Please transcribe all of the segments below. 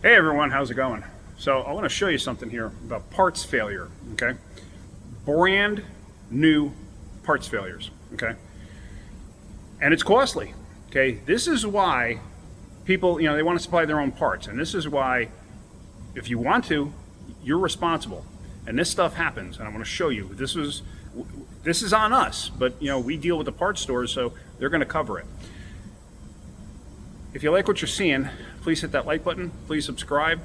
Hey everyone, how's it going? So I want to show you something here about parts failure, okay? Brand new parts failures, okay? And it's costly, okay? This is why people, they want to supply their own parts. And this is why, if you want to, you're responsible. And this stuff happens, and I want to show you. This is on us, but we deal with the parts stores, so they're going to cover it. If you like what you're seeing, please hit that like button. Please subscribe.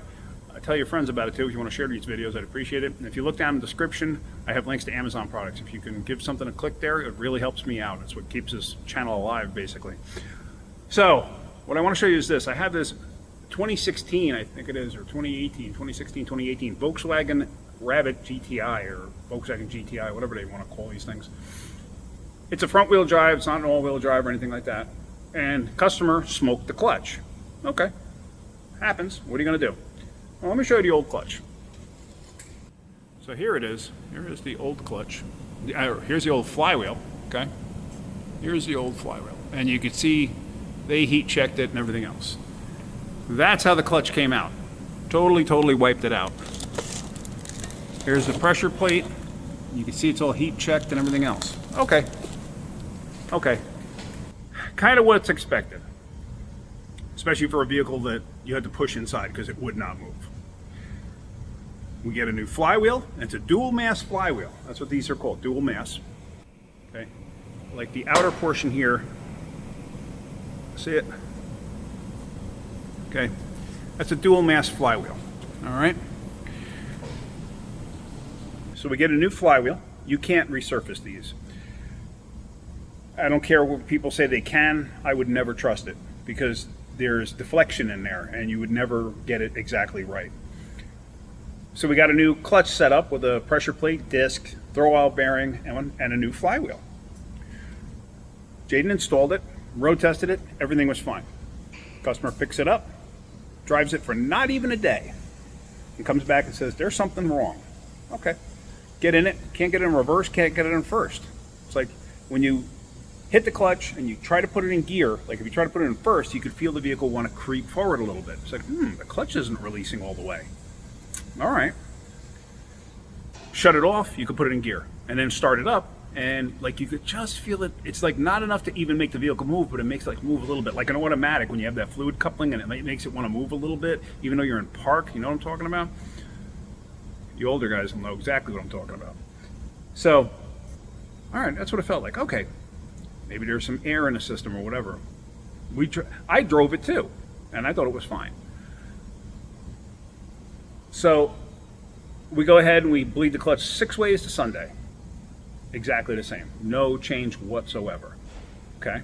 Tell your friends about it too. If you want to share these videos, I'd appreciate it. And if you look down in the description, I have links to Amazon products. If you can give something a click there, it really helps me out. It's what keeps this channel alive, basically. So what I want to show you is this. I have this 2016, I think it is, or 2016, 2018 Volkswagen Rabbit GTI, or Volkswagen GTI, whatever they want to call these things. It's a front wheel drive. It's not an all wheel drive or anything like that. And customer smoked the clutch. Okay, happens. What are you going to do? Well, let me show you the old clutch. So here it is. Here is the old clutch. Here's the old flywheel. Okay, here's the old flywheel, and you can see they heat checked it and everything else. That's how the clutch came out. Totally wiped it out. Here's the pressure plate. You can see it's all heat checked and everything else. Okay. Kind of what's expected, especially for a vehicle that you had to push inside because it would not move. We get a new flywheel, and it's a dual mass flywheel. That's what these are called, dual mass. Okay, like the outer portion here, see it? Okay, that's a dual mass flywheel. All right. So we get a new flywheel. You can't resurface these. I don't care what people say they can. I would never trust it because there's deflection in there and you would never get it exactly right. So we got a new clutch set up with a pressure plate, disc, throw out bearing, and a new flywheel. Jaden installed it, road tested it, everything was fine. Customer picks it up, drives it for not even a day, and comes back and says, there's something wrong. Okay, get in it, can't get it in reverse, can't get it in first. It's like when you hit the clutch and you try to put it in gear, like if you try to put it in first, you could feel the vehicle want to creep forward a little bit. It's like, the clutch isn't releasing all the way. All right. Shut it off, you could put it in gear, and then start it up, and like you could just feel it. It's like not enough to even make the vehicle move, but it makes it like move a little bit, like an automatic when you have that fluid coupling and it makes it want to move a little bit, even though you're in park. You know what I'm talking about? You older guys will know exactly what I'm talking about. So, all right, that's what it felt like. Okay. Maybe there's some air in the system or whatever. I drove it too, and I thought it was fine. So we go ahead and we bleed the clutch 6 ways to Sunday. Exactly the same. No change whatsoever. Okay?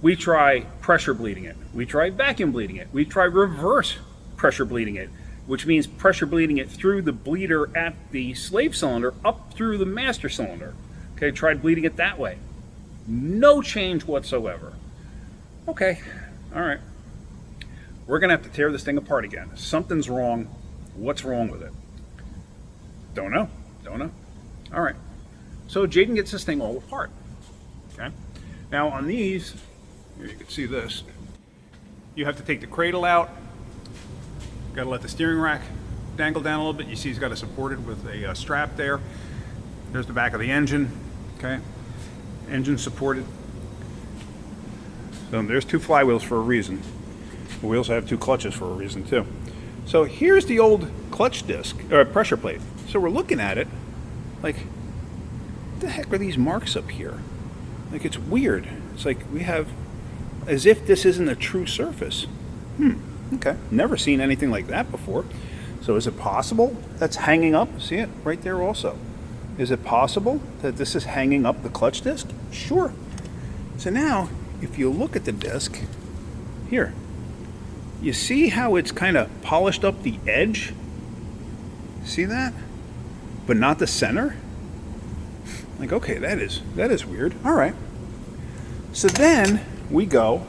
We try pressure bleeding it. We try vacuum bleeding it. We try reverse pressure bleeding it, which means pressure bleeding it through the bleeder at the slave cylinder up through the master cylinder. Okay, tried bleeding it that way. No change whatsoever. Okay, all right. We're gonna have to tear this thing apart again. Something's wrong. What's wrong with it? Don't know. All right. So Jaden gets this thing all apart. Okay. Now on these, here you can see this. You have to take the cradle out. Got to let the steering rack dangle down a little bit. You see he's got it supported with a strap there. There's the back of the engine. Okay. Engine supported. So there's 2 flywheels for a reason. We also have 2 clutches for a reason too. So here's the old clutch disc, or pressure plate. So we're looking at it like, what the heck are these marks up here? Like, it's weird. It's like we have, as if this isn't a true surface. Okay, never seen anything like that before. So is it possible that's hanging up? See it right there also. Is it possible that this is hanging up the clutch disc? Sure. So now, if you look at the disc, here, you see how it's kind of polished up the edge? See that? But not the center? Like, okay, that is weird. All right. So then we go,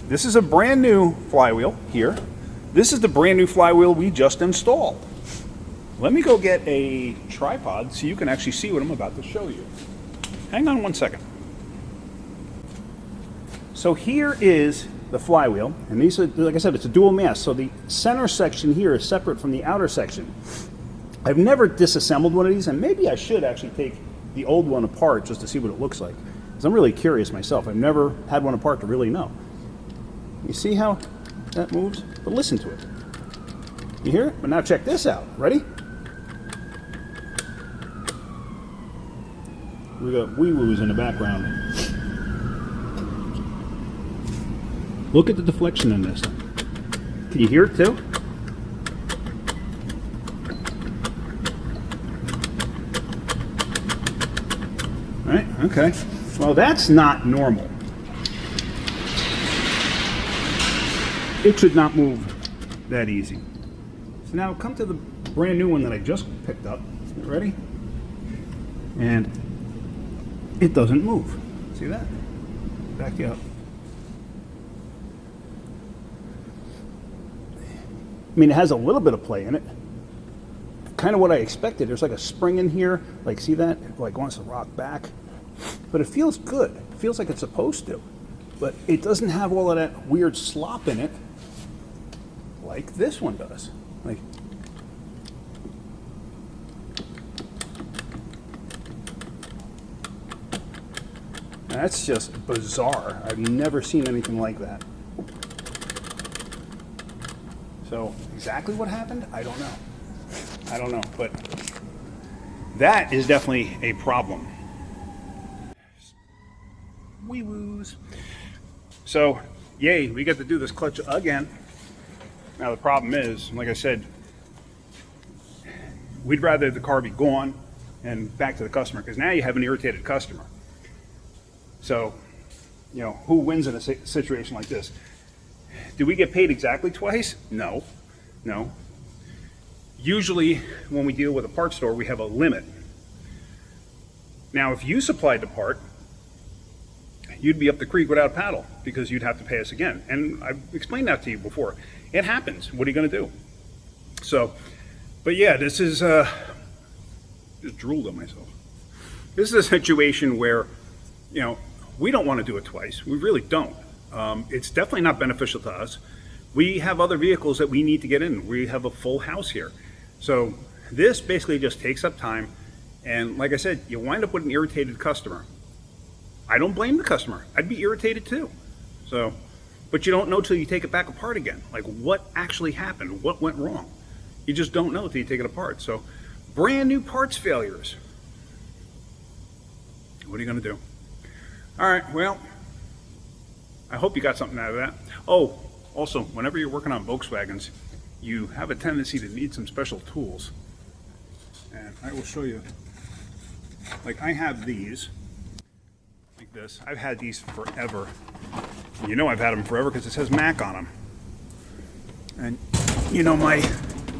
this is a brand new flywheel here. This is the brand new flywheel we just installed. Let me go get a tripod so you can actually see what I'm about to show you. Hang on one second. So here is the flywheel, and these are, like I said, it's a dual mass, so the center section here is separate from the outer section. I've never disassembled one of these, and maybe I should actually take the old one apart just to see what it looks like, because I'm really curious myself. I've never had one apart to really know. You see how that moves? But listen to it. You hear it? But now check this out. Ready? We got wee-woos in the background. Look at the deflection in this. Can you hear it too? Right? Okay. Well, that's not normal. It should not move that easy. So now come to the brand new one that I just picked up. Ready? And it doesn't move. See that? Back you up. I mean, it has a little bit of play in it. Kind of what I expected. There's like a spring in here. Like, see that? It like wants to rock back. But it feels good. It feels like it's supposed to. But it doesn't have all of that weird slop in it like this one does. Like, that's just bizarre. I've never seen anything like that. So exactly what happened, I don't know. I don't know, but that is definitely a problem. Wee-woos. So, yay, we get to do this clutch again. Now the problem is, like I said, we'd rather the car be gone and back to the customer, because now you have an irritated customer. So, you know, who wins in a situation like this? Do we get paid exactly twice? No, no. Usually when we deal with a parts store, we have a limit. Now, if you supplied the part, you'd be up the creek without a paddle, because you'd have to pay us again. And I've explained that to you before. It happens. What are you going to do? So, but yeah, this is, just drooled on myself. This is a situation where, you know, we don't want to do it twice. We really don't. It's definitely not beneficial to us. We have other vehicles that we need to get in. We have a full house here. So this basically just takes up time. And like I said, you wind up with an irritated customer. I don't blame the customer. I'd be irritated too. So, but you don't know till you take it back apart again. Like, what actually happened? What went wrong? You just don't know till you take it apart. So brand new parts failures. What are you going to do? All right, well, I hope you got something out of that. Oh, also, whenever you're working on Volkswagens, you have a tendency to need some special tools. And I will show you. Like, I have these, like this. I've had these forever. You know I've had them forever because it says Mac on them. And you know my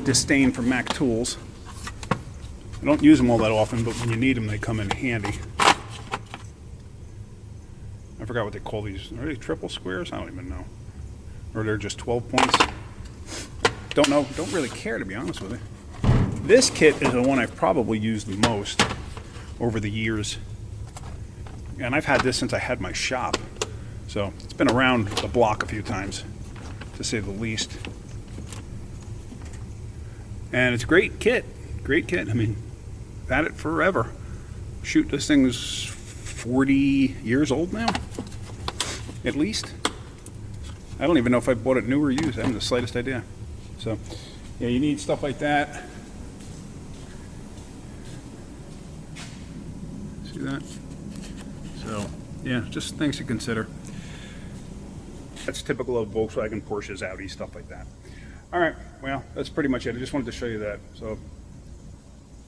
disdain for Mac tools. I don't use them all that often, but when you need them, they come in handy. I forgot what they call these. Are they triple squares? I don't even know. Or they're just 12 points. Don't know. Don't really care, to be honest with you. This kit is the one I've probably used the most over the years. And I've had this since I had my shop. So it's been around the block a few times, to say the least. And it's a great kit. Great kit. I mean, I've had it forever. Shoot, this thing's 40 years old now, at least. I don't even know if I bought it new or used. I haven't the slightest idea. So, yeah, you need stuff like that. See that? So, yeah, just things to consider. That's typical of Volkswagen, Porsches, Audi, stuff like that. All right, well, that's pretty much it. I just wanted to show you that. So,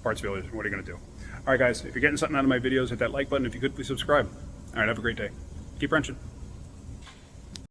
parts failures, what are you going to do? All right, guys, if you're getting something out of my videos, hit that like button. If you could, please subscribe. All right, have a great day. Keep wrenching.